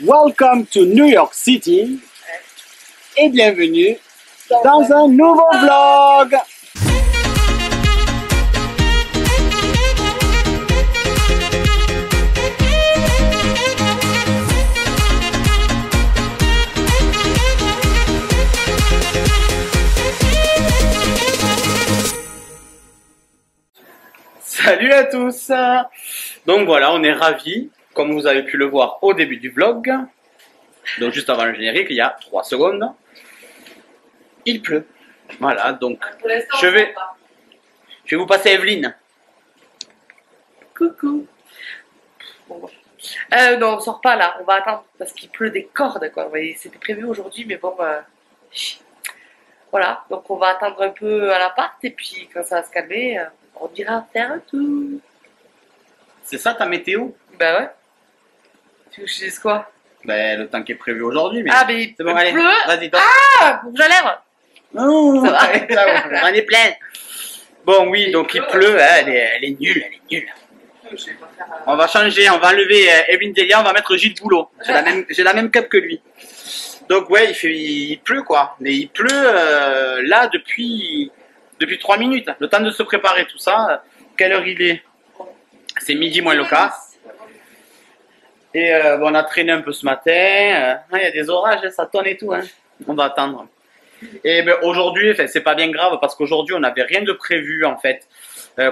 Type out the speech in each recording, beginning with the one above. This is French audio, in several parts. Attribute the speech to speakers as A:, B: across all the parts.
A: Welcome to New York City et bienvenue dans un nouveau vlog. Salut à tous. Donc voilà, on est ravis, comme vous avez pu le voir au début du vlog, donc juste avant le générique, il y a 3 secondes, il pleut. Voilà, donc je vais vous passer Evelyne.
B: Coucou. Non, on sort pas là, on va attendre parce qu'il pleut des cordes quoi. C'était prévu aujourd'hui, mais bon, voilà. Donc on va attendre un peu à l'appart et puis quand ça va se calmer, on ira faire un tour.
A: C'est ça ta météo?
B: Bah ouais. Tu veux que je dise quoi?
A: Ben, le temps qui est prévu aujourd'hui, mais...
B: Ah, mais
A: c'est bon,
B: il
A: allez,
B: pleut.
A: vas-y, toi.
B: Ah, bouge à lèvres.
A: Oh,
B: ça va.
A: J'en ai plein. Bon, oui, donc il pleut, hein, elle est nulle, elle est nulle. On va changer, on va enlever Evelyne Delia, on va mettre Gilles Boulot. J'ai la même cape que lui. Donc ouais, il pleut quoi. Mais il pleut là depuis 3 minutes. Le temps de se préparer tout ça. Quelle heure il est? C'est midi moins le quart. Et bon, on a traîné un peu ce matin. Il y a des orages, ça tonne et tout. Hein. On va attendre. Et ben, aujourd'hui, c'est pas bien grave parce qu'aujourd'hui, on n'avait rien de prévu en fait.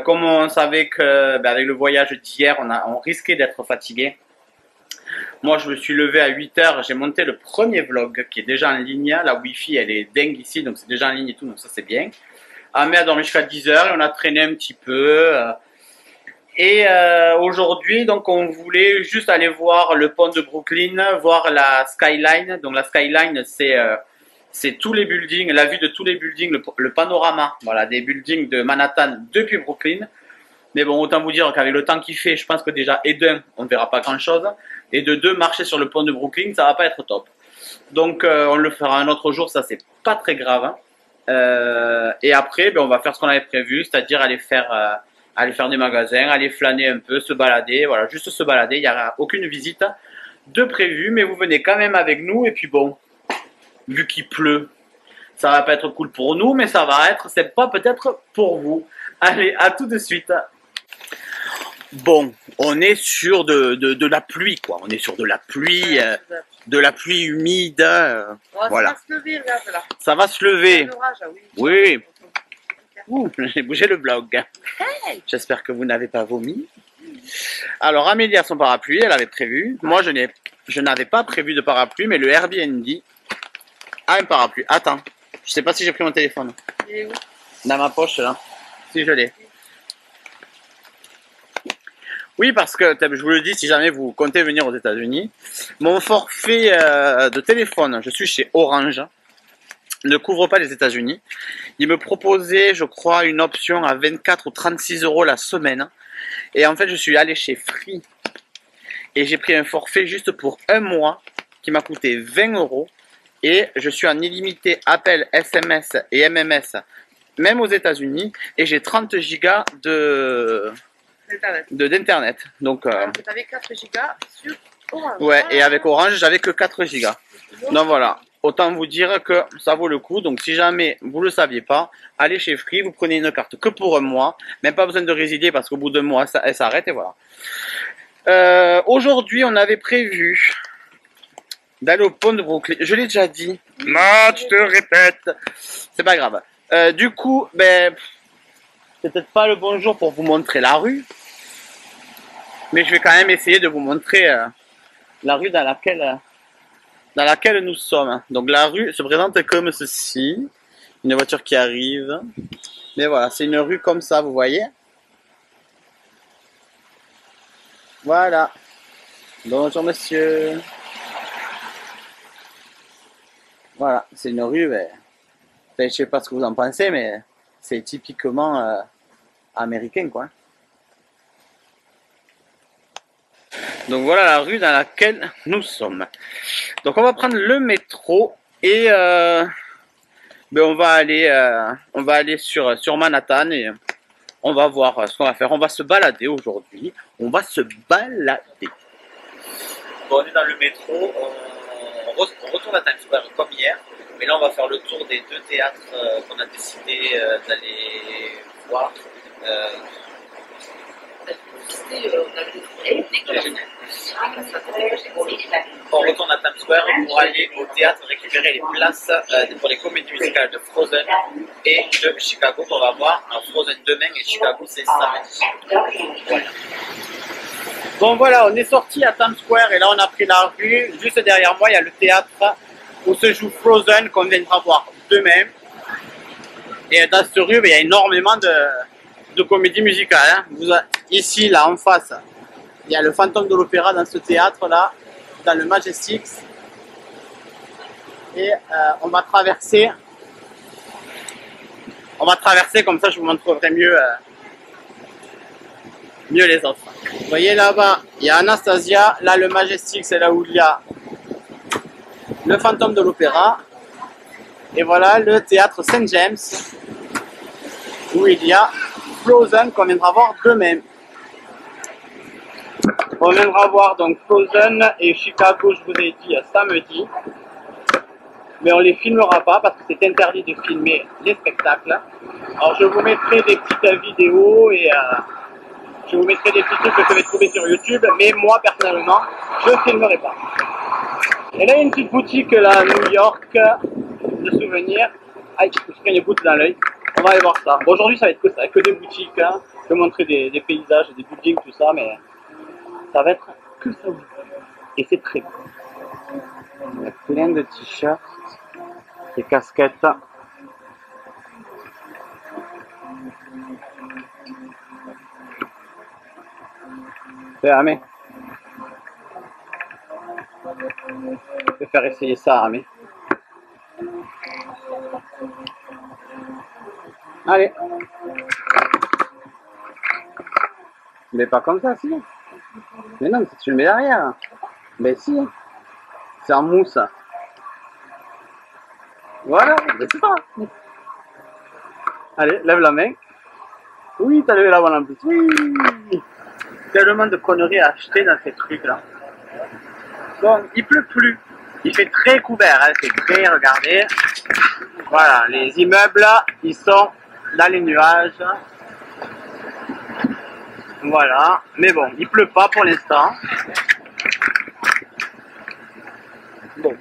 A: Comme on savait que avec le voyage d'hier, on risquait d'être fatigué. Moi, je me suis levé à 8 h. J'ai monté le premier vlog qui est déjà en ligne. La Wi-Fi, elle est dingue ici, donc c'est déjà en ligne et tout, donc ça c'est bien. Amé a dormi jusqu'à 10 h et on a traîné un petit peu. Et aujourd'hui, donc, on voulait juste aller voir le pont de Brooklyn, voir la skyline. Donc, la skyline, c'est tous les buildings, la vue de tous les buildings, le panorama, voilà, des buildings de Manhattan depuis Brooklyn. Mais bon, autant vous dire qu'avec le temps qu'il fait, je pense que déjà, et d'un, on ne verra pas grand-chose. Et de deux, marcher sur le pont de Brooklyn, ça va pas être top. Donc, on le fera un autre jour, ça, c'est pas très grave. Hein. Et après, ben, on va faire ce qu'on avait prévu, c'est-à-dire aller faire des magasins, aller flâner un peu, se balader, voilà, juste se balader. Il n'y aura aucune visite de prévue, mais vous venez quand même avec nous. Et puis bon, vu qu'il pleut, ça va pas être cool pour nous, mais ça va être sympa peut-être pour vous. Allez, à tout de suite. Bon, on est sur de la pluie, quoi. On est sur de la pluie humide. Voilà.
B: Ça va se lever, regarde là.
A: Ça va se lever.
B: L'orage, ah oui.
A: Oui. Ouh, j'ai bougé le blog. Hey. J'espère que vous n'avez pas vomi. Alors, Amélie a son parapluie, elle avait prévu. Moi, je n'avais pas prévu de parapluie, mais le Airbnb a un parapluie. Attends, je sais pas si j'ai pris mon téléphone.
B: Il est où?
A: Dans ma poche, là. Si, je l'ai. Oui, parce que, je vous le dis, si jamais vous comptez venir aux États-Unis, mon forfait de téléphone, je suis chez Orange, ne couvre pas les États-Unis. Il me proposait, je crois, une option à 24 ou 36 € la semaine. Et en fait, je suis allé chez Free et j'ai pris un forfait juste pour un mois qui m'a coûté 20 €. Et je suis en illimité appel, SMS et MMS, même aux États-Unis. Et j'ai 30 gigas d'internet. Donc,
B: tu avais 4 gigas sur Orange.
A: ouais, et avec Orange, j'avais que 4 gigas. Donc voilà. Autant vous dire que ça vaut le coup. Donc si jamais vous ne le saviez pas, allez chez Free, vous prenez une carte que pour un mois. Même pas besoin de résider parce qu'au bout d'un mois, elle s'arrête et voilà. Aujourd'hui, on avait prévu d'aller au pont de Brooklyn. Je l'ai déjà dit. Non, tu te répètes. C'est pas grave. Du coup, ben, c'est peut-être pas le bon jour pour vous montrer la rue. Mais je vais quand même essayer de vous montrer la rue dans laquelle nous sommes. Donc la rue se présente comme ceci. Une voiture qui arrive. Mais voilà, c'est une rue comme ça, vous voyez. Voilà. Bonjour monsieur. Voilà, c'est une rue. Mais... Enfin, je sais pas ce que vous en pensez, mais c'est typiquement américain, quoi. Donc voilà la rue dans laquelle nous sommes. Donc on va prendre le métro et ben on va aller sur Manhattan et on va voir ce qu'on va faire. On va se balader aujourd'hui. On va se balader. Bon, on est dans le métro, on retourne à Times Square comme hier, mais là on va faire le tour des deux théâtres qu'on a décidé d'aller voir. On retourne à Times Square pour aller au théâtre récupérer les places pour les comédies musicales de Frozen et de Chicago qu'on va voir. Alors, Frozen demain et Chicago c'est samedi. Voilà. Bon voilà, on est sorti à Times Square et là on a pris la rue. Juste derrière moi il y a le théâtre où se joue Frozen qu'on viendra voir demain. Et dans cette rue il y a énormément de comédies musicales. Hein. Ici là en face, il y a le Fantôme de l'Opéra dans ce théâtre là, dans le Majestic. Et on va traverser comme ça je vous montrerai mieux les autres. Vous voyez là-bas, il y a Anastasia, là le Majestic c'est là où il y a le Fantôme de l'Opéra. Et voilà le théâtre Saint James où il y a Frozen qu'on viendra voir demain. On viendra voir donc Frozen et Chicago, je vous ai dit, samedi. Mais on les filmera pas parce que c'est interdit de filmer les spectacles. Alors je vous mettrai des petites vidéos et je vous mettrai des petits trucs que je vais trouver sur YouTube. Mais moi personnellement, je ne filmerai pas. Et là il y a une petite boutique là à New York de souvenirs. Aïe, je me suis pris une goutte dans l'œil. On va aller voir ça. Bon, aujourd'hui ça va être que ça, que des boutiques. Hein. Je vais montrer des paysages, des buildings, tout ça, mais ça va être que ça. Et c'est très beau. Il y a plein de t-shirts, des casquettes. C'est Amé. Je vais faire essayer ça, Amé. Allez. Mais pas comme ça, si. Mais non, tu le mets derrière. Mais si. C'est en mousse. Voilà, c'est ça. Allez, lève la main. Oui, t'as levé la main en plus. Oui. Tellement de conneries à acheter dans ces trucs-là. Bon, il pleut plus. Il fait très couvert, hein. C'est très, regardez. Voilà, les immeubles, ils sont dans les nuages. Voilà, mais bon, il pleut pas pour l'instant. Bon,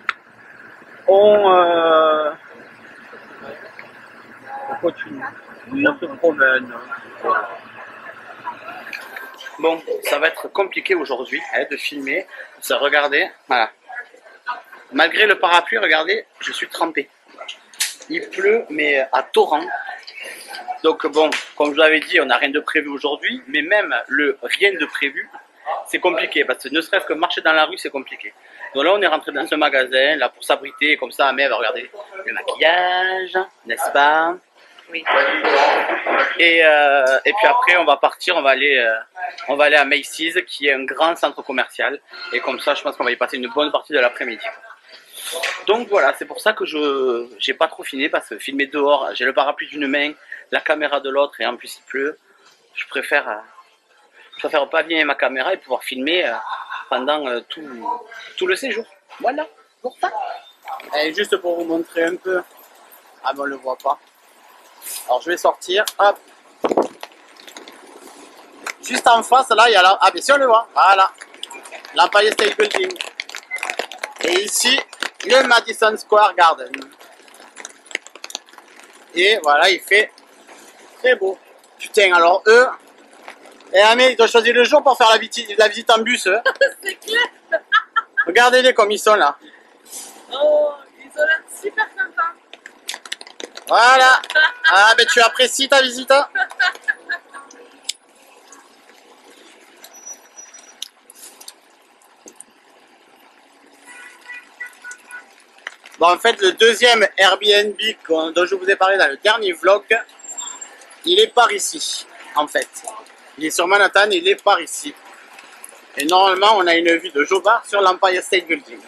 A: on continue, on se promène. Bon, ça va être compliqué aujourd'hui de filmer. Ça, regardez, voilà. Malgré le parapluie, regardez, je suis trempé. Il pleut, mais à torrent. Donc bon, comme je vous l'avais dit, on n'a rien de prévu aujourd'hui, mais même le rien de prévu, c'est compliqué, parce que ne serait-ce que marcher dans la rue, c'est compliqué. Donc là, on est rentré dans ce magasin, là, pour s'abriter, comme ça, mais va regarder le maquillage, n'est-ce pas?
B: Oui.
A: Et puis après, on va partir, on va aller à Macy's, qui est un grand centre commercial, et comme ça, je pense qu'on va y passer une bonne partie de l'après-midi. Donc voilà, c'est pour ça que je n'ai pas trop filmé, parce que filmer dehors, j'ai le parapluie d'une main, la caméra de l'autre, et en plus il pleut. Je préfère pas abîmer ma caméra et pouvoir filmer pendant tout le séjour. Voilà, pour ça. Et juste pour vous montrer un peu, ah ben on le voit pas. Alors je vais sortir, hop. Juste en face là, il y a la, ah bien sûr on le voit, voilà, l'Empire State Building. Et ici, le Madison Square Garden. Et voilà, il fait très beau. Putain, alors eux, mais ils ont choisi le jour pour faire la visite en bus.
B: C'est clair.
A: Regardez-les comme ils sont là.
B: Oh, ils ont l'air super sympas.
A: Voilà. Ah, ben tu apprécies ta visite. Hein? Bon, en fait, le deuxième Airbnb dont je vous ai parlé dans le dernier vlog, il est par ici, en fait. Il est sur Manhattan, il est par ici. Et normalement, on a une vue de Jobar sur l'Empire State Building.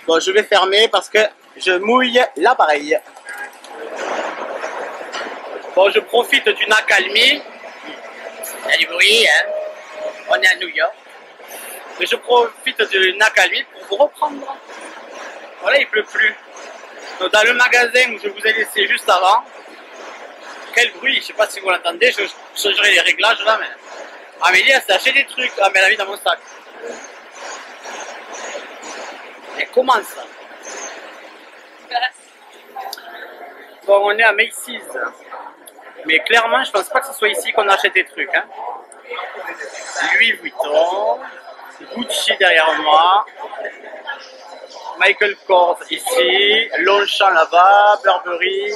A: Bon, je vais fermer parce que je mouille l'appareil. Bon, je profite d'une accalmie. Il y a du bruit, hein. On est à New York. Et je profite du lac à lui pour vous reprendre. Voilà, il pleut plus. Donc, dans le magasin où je vous ai laissé juste avant, quel bruit, je sais pas si vous l'entendez, je changerai les réglages là, mais Amélie elle s'est acheté des trucs, ah mais elle a mis dans mon sac. Mais comment ça? Bon, on est à Macy's. Mais clairement, je pense pas que ce soit ici qu'on achète des trucs. Hein. Louis Vuitton, Gucci derrière moi, Michael Kors ici, Longchamp là-bas, Burberry,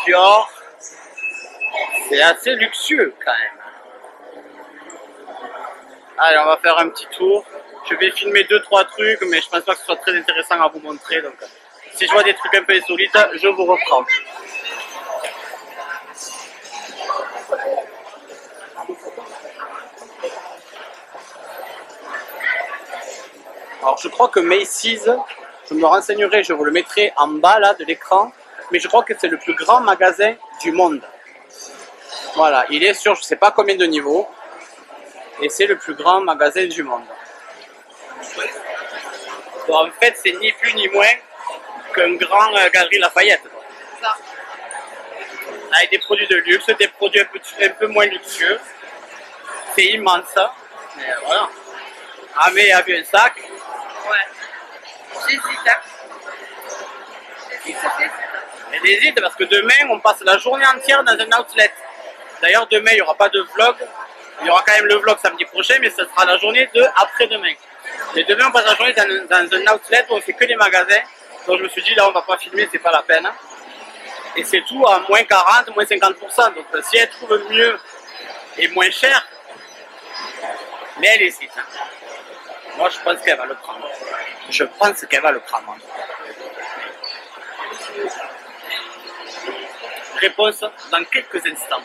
A: Dior. C'est assez luxueux quand même. Allez, on va faire un petit tour. Je vais filmer 2-3 trucs, mais je pense pas que ce soit très intéressant à vous montrer. Donc, si je vois des trucs un peu insolites, je vous reprends. Alors, je crois que Macy's, je me renseignerai, je vous le mettrai en bas là de l'écran, mais je crois que c'est le plus grand magasin du monde. Voilà, il est sur je sais pas combien de niveaux, et c'est le plus grand magasin du monde. Bon, en fait, c'est ni plus ni moins qu'un grand galerie Lafayette. Ça. Avec des produits de luxe, des produits un peu moins luxueux. C'est immense. Mais voilà. Ah, mais il y a vu un sac. Ouais. J'hésite. J'hésite. Elle hésite parce que demain, on passe la journée entière dans un outlet. D'ailleurs, demain, il n'y aura pas de vlog. Il y aura quand même le vlog samedi prochain, mais ce sera la journée de après-demain. Et demain, on passe la journée dans un outlet où on fait que des magasins. Donc, je me suis dit, là, on va pas filmer, c'est pas la peine. Et c'est tout à moins 40, moins 50%. Donc, si elle trouve mieux et moins cher, mais elle hésite. Moi, je pense qu'elle va le prendre. Je pense qu'elle va le prendre. Réponse dans quelques instants.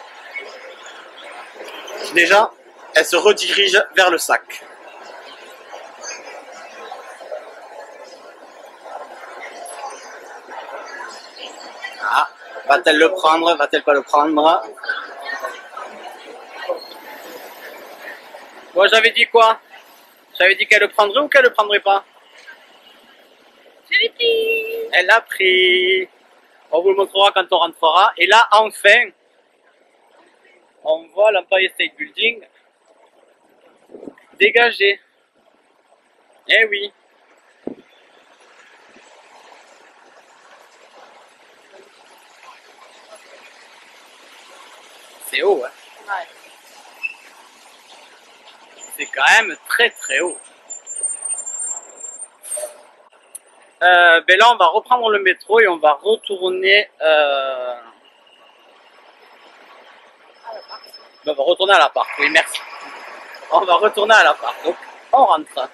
A: Déjà, elle se redirige vers le sac. Ah, va-t-elle le prendre? Va-t-elle pas le prendre? Moi, j'avais dit quoi? J'avais dit qu'elle le prendrait ou qu'elle le prendrait pas?
B: Je l'ai pris.
A: Elle l'a pris. On vous le montrera quand on rentrera. Et là, enfin, on voit l'Empire State Building dégagé. Eh oui. C'est haut, hein? Ouais. C'est quand même très très haut. Ben là, on va reprendre le métro et on va retourner. On va retourner à l'appart. Oui, merci. On va retourner à l'appart. Donc, on rentre.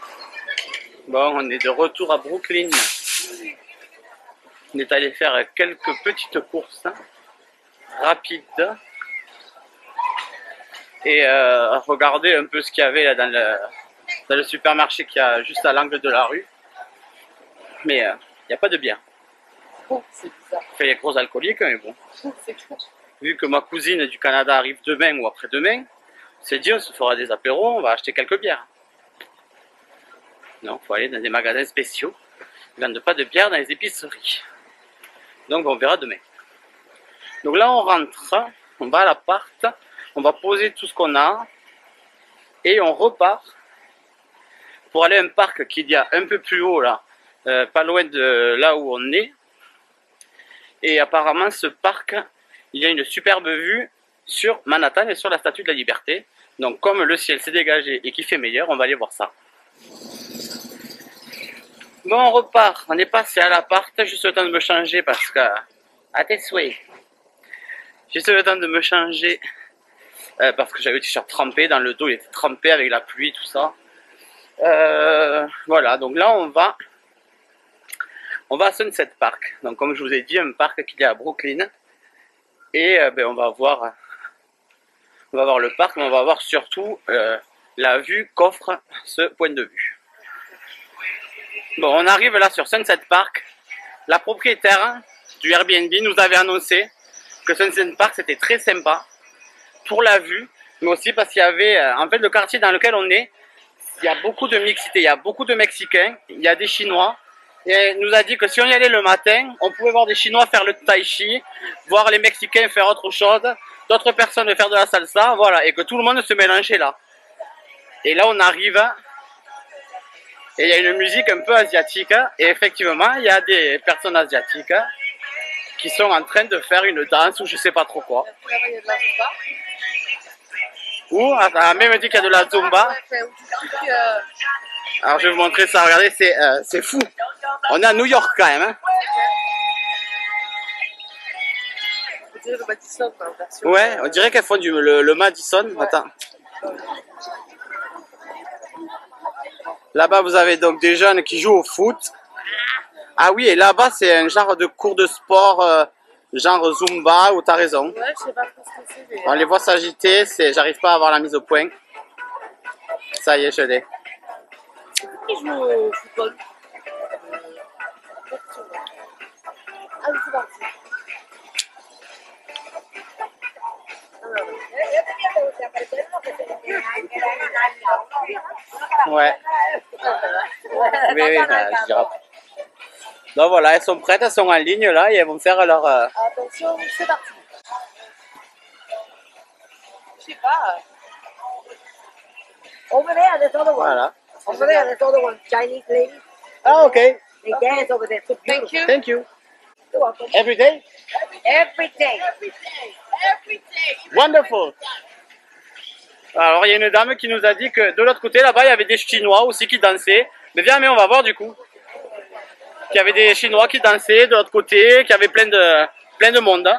A: Bon, on est de retour à Brooklyn. On est allé faire quelques petites courses rapides et regarder un peu ce qu'il y avait là dans le supermarché qui a juste à l'angle de la rue. Mais il n'y a pas de bière.
B: Oh, c'est bizarre.
A: Enfin, il y a gros alcooliques, mais bon.
B: C'est clair.
A: Vu que ma cousine du Canada arrive demain ou après-demain, on s'est dit on se fera des apéros, on va acheter quelques bières. Non, il faut aller dans des magasins spéciaux. Ils ne vendent pas de bière dans les épiceries. Donc on verra demain. Donc là on rentre, on va à l'appart, on va poser tout ce qu'on a et on repart pour aller à un parc qu'il y a un peu plus haut là, pas loin de là où on est. Et apparemment ce parc, il y a une superbe vue sur Manhattan et sur la Statue de la Liberté. Donc comme le ciel s'est dégagé et qu'il fait meilleur, on va aller voir ça. Bon, on repart. On est passé à l'appart, juste le temps de me changer parce que... À tes souhaits. Juste le temps de me changer parce que j'avais le t-shirt trempé dans le dos, il était trempé avec la pluie, tout ça. Voilà, donc là on va à Sunset Park. Donc comme je vous ai dit, un parc qu'il y a à Brooklyn. Et ben, on va voir le parc, mais on va voir surtout la vue qu'offre ce point de vue. Bon, on arrive là sur Sunset Park. La propriétaire du Airbnb nous avait annoncé que Sunset Park c'était très sympa pour la vue, mais aussi parce qu'il y avait, en fait, le quartier dans lequel on est, il y a beaucoup de mixité, il y a beaucoup de Mexicains, il y a des Chinois. Et elle nous a dit que si on y allait le matin, on pouvait voir des Chinois faire le tai chi, voir les Mexicains faire autre chose, d'autres personnes faire de la salsa, voilà, et que tout le monde se mélangeait là. Et là, on arrive, et il y a une musique un peu asiatique, et effectivement, il y a des personnes asiatiques qui sont en train de faire une danse ou je sais pas trop quoi. Ou, elle même dit qu'il y a de la zumba. Alors je vais vous montrer ça, regardez, c'est fou. On est à New York quand même. Hein.
B: Le Madison,
A: Ouais, on dirait qu'elles font le Madison. Ouais. Attends. Là-bas, vous avez donc des jeunes qui jouent au foot. Ah oui, et là-bas, c'est un genre de cours de sport, genre Zumba, ou t'as raison.
B: Ouais, je sais pas trop ce que c'est. Mais...
A: On les voit s'agiter, j'arrive pas à avoir la mise au point. Ça y est, je l'ai.
B: Qui joue au football Ah oui, c'est parti.
A: Ouais. Oui, je dirais. Donc voilà, elles sont prêtes, elles sont en ligne là et elles vont faire leur...
B: Attention, c'est parti. Je sais pas.
C: Over there, there's other one.
A: Voilà.
C: Over there, there's other one. Chinese lady.
A: Ah, ok.
C: They dance over there. So
B: Thank you.
A: Thank you.
C: You're welcome.
A: Every day?
C: Every day.
A: Wonderful. Alors il y a une dame qui nous a dit que de l'autre côté là-bas il y avait des Chinois aussi qui dansaient. Mais viens, mais on va voir du coup. Qu'il y avait des Chinois qui dansaient de l'autre côté, qu'il y avait plein de monde.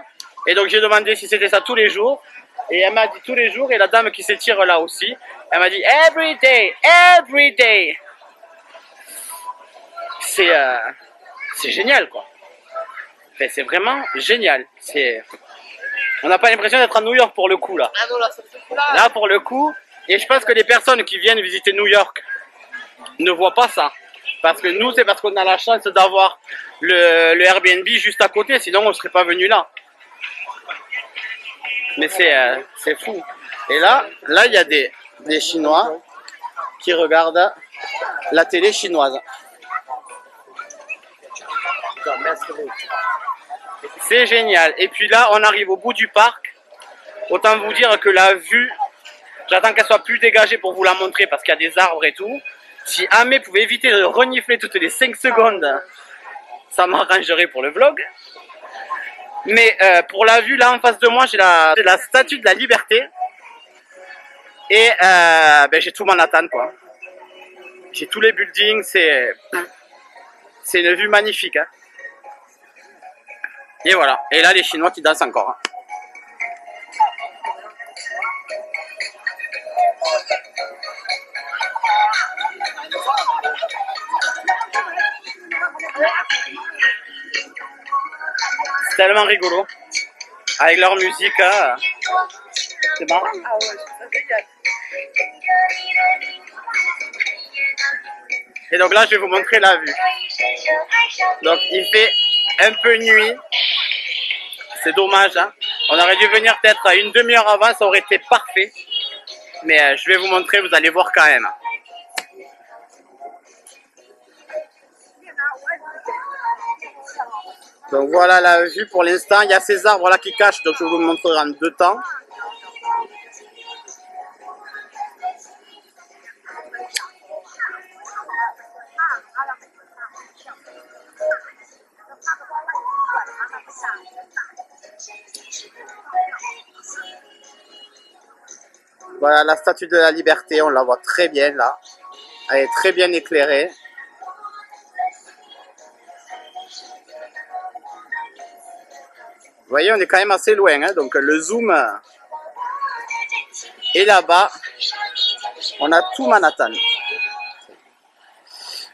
A: Et donc j'ai demandé si c'était ça tous les jours. Et elle m'a dit tous les jours, et la dame qui s'étire là aussi, elle m'a dit every day, every day. C'est génial quoi. Enfin, c'est vraiment génial. On n'a pas l'impression d'être à New York pour le coup là.
B: Ah non, là, ça se fout là.
A: Là pour le coup, et je pense que les personnes qui viennent visiter New York ne voient pas ça. Parce que nous, c'est parce qu'on a la chance d'avoir le Airbnb juste à côté, sinon on ne serait pas venu là. Mais c'est fou. Et là, il y a des Chinois qui regardent la télé chinoise. C'est génial. Et puis là, on arrive au bout du parc. Autant vous dire que la vue, j'attends qu'elle soit plus dégagée pour vous la montrer parce qu'il y a des arbres et tout. Si Amé pouvait éviter de renifler toutes les 5 secondes, ça m'arrangerait pour le vlog. Mais pour la vue, là en face de moi, j'ai la statue de la Liberté. Et j'ai tout Manhattan, quoi. J'ai tous les buildings, c'est une vue magnifique. Hein. Et voilà. Et là, les Chinois qui dansent encore. Hein. C'est tellement rigolo. Avec leur musique, c'est marrant.
B: Ah ouais, c'est génial.
A: Et donc là, je vais vous montrer la vue. Donc il fait un peu nuit. C'est dommage. Hein. On aurait dû venir peut-être à une demi-heure avant, ça aurait été parfait. Mais je vais vous montrer, vous allez voir quand même. Donc voilà la vue pour l'instant. Il y a ces arbres là qui cachent, donc je vous le montrerai en 2 temps. Voilà la statue de la Liberté, on la voit très bien là. Elle est très bien éclairée. Vous voyez, on est quand même assez loin, hein, donc le zoom est là-bas. On a tout Manhattan.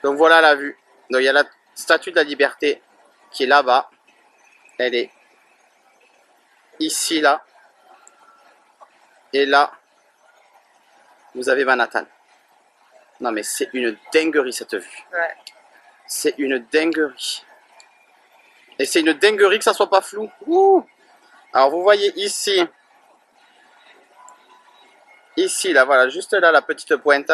A: Donc voilà la vue. Donc il y a la statue de la Liberté qui est là-bas. Elle est ici, là. Et là, vous avez Manhattan. Non mais c'est une dinguerie cette vue.
B: Ouais.
A: C'est une dinguerie. Et c'est une dinguerie que ça soit pas flou. Ouh. Alors vous voyez ici ici, là, voilà, juste là, la petite pointe.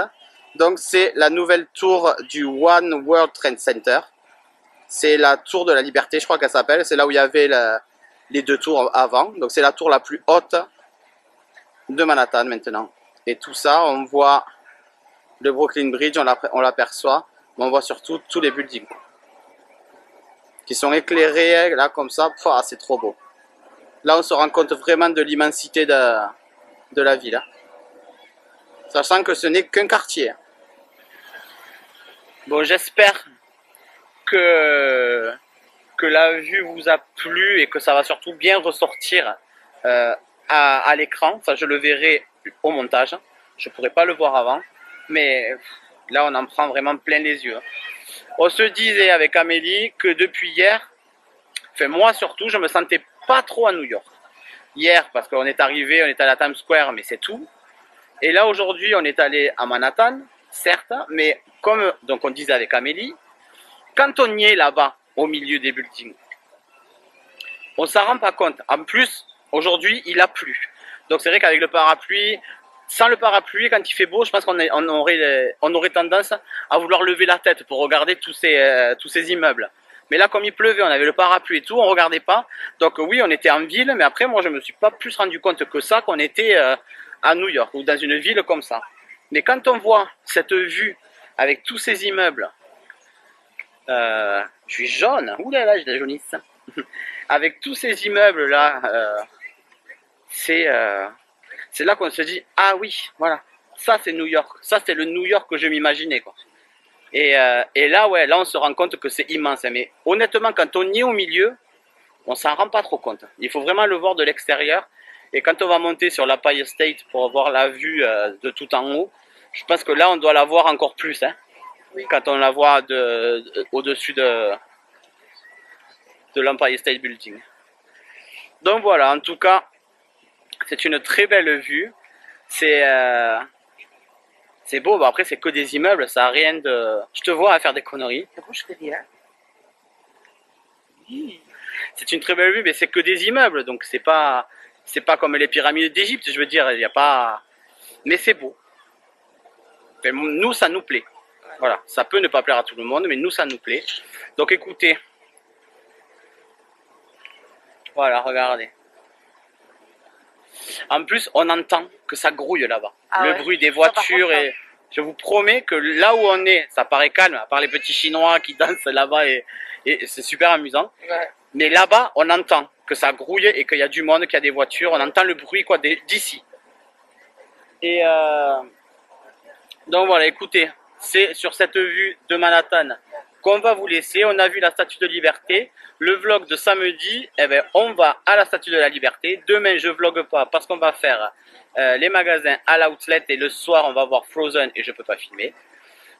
A: Donc, c'est la nouvelle tour du One World Trade Center. C'est la tour de la Liberté, je crois qu'elle s'appelle. C'est là où il y avait les deux tours avant. Donc, c'est la tour la plus haute de Manhattan maintenant. Et tout ça, on voit le Brooklyn Bridge, on l'aperçoit. Mais on voit surtout tous les buildings qui sont éclairés, là, comme ça. C'est trop beau. Là, on se rend compte vraiment de l'immensité de la ville. Hein. Sachant que ce n'est qu'un quartier. Bon, j'espère que la vue vous a plu et que ça va surtout bien ressortir à l'écran. Ça, je le verrai au montage. Je ne pourrai pas le voir avant. Mais là, on en prend vraiment plein les yeux. On se disait avec Amélie que depuis hier, enfin moi surtout, je me sentais pas trop à New York. Hier, parce qu'on est arrivé, on est allé à Times Square, mais c'est tout. Et là, aujourd'hui, on est allé à Manhattan, certes, mais comme donc on disait avec Amélie, quand on y est là-bas, au milieu des buildings, on s'en rend pas compte. En plus, aujourd'hui, il a plu. Donc c'est vrai qu'avec le parapluie, sans le parapluie, quand il fait beau, je pense qu'on aurait tendance à vouloir lever la tête pour regarder tous ces immeubles. Mais là, comme il pleuvait, on avait le parapluie et tout, on ne regardait pas. Donc oui, on était en ville, mais après, moi, je ne me suis pas plus rendu compte que ça, qu'on était à New York ou dans une ville comme ça. Mais quand on voit cette vue avec tous ces immeubles, je suis jaune, oulala, j'ai de la jaunisse. Avec tous ces immeubles là, c'est là qu'on se dit, ah oui, voilà, ça c'est New York, ça c'est le New York que je m'imaginais, quoi. Et là, ouais, là on se rend compte que c'est immense. Mais honnêtement, quand on y est au milieu, on s'en rend pas trop compte. Il faut vraiment le voir de l'extérieur. Et quand on va monter sur l'Empire State pour voir la vue de tout en haut, je pense que là on doit la voir encore plus. Hein, oui. Quand on la voit au-dessus de l'Empire State Building. Donc voilà, en tout cas, c'est une très belle vue. C'est beau, bon, après c'est que des immeubles, ça a rien de... Je te vois à faire des conneries. C'est une très belle vue, mais c'est que des immeubles, donc c'est pas comme les pyramides d'Égypte, je veux dire, il n'y a pas... Mais c'est beau. Enfin, nous, ça nous plaît. Voilà, ça peut ne pas plaire à tout le monde, mais nous, ça nous plaît. Donc écoutez. Voilà, regardez. En plus, on entend que ça grouille là-bas. Ah le bruit des voitures et je vous promets que là où on est, ça paraît calme, à part les petits Chinois qui dansent là-bas et c'est super amusant. Ouais. Mais là-bas, on entend que ça grouille et qu'il y a du monde, qu'il y a des voitures. On entend le bruit quoi d'ici. Et donc voilà, écoutez, c'est sur cette vue de Manhattan qu'on va vous laisser. On a vu la Statue de Liberté. Le vlog de samedi, eh ben, on va à la Statue de la Liberté. Demain, je vlogue pas parce qu'on va faire les magasins à l'outlet. Et le soir, on va voir Frozen et je peux pas filmer.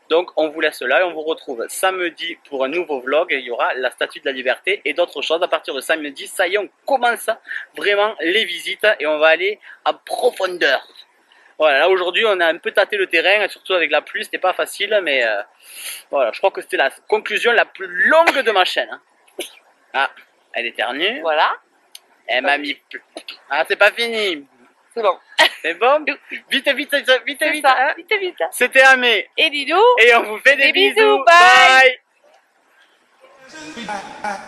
A: Donc, on vous laisse là et on vous retrouve samedi pour un nouveau vlog. Et il y aura la Statue de la Liberté et d'autres choses. À partir de samedi, ça y est, on commence vraiment les visites et on va aller en profondeur. Voilà, là aujourd'hui on a un peu tâté le terrain, surtout avec la pluie, c'était pas facile, mais voilà, je crois que c'était la conclusion la plus longue de ma chaîne. Hein. Ah, elle éternue.
B: Voilà.
A: Elle m'a mis... Ah, c'est pas fini.
B: C'est bon.
A: C'est bon. Vite, vite, vite, vite, vite.
B: Hein. Vite, vite.
A: C'était Amé.
B: Et Didou.
A: Et on vous fait des bisous.
B: Bye.
A: Bye.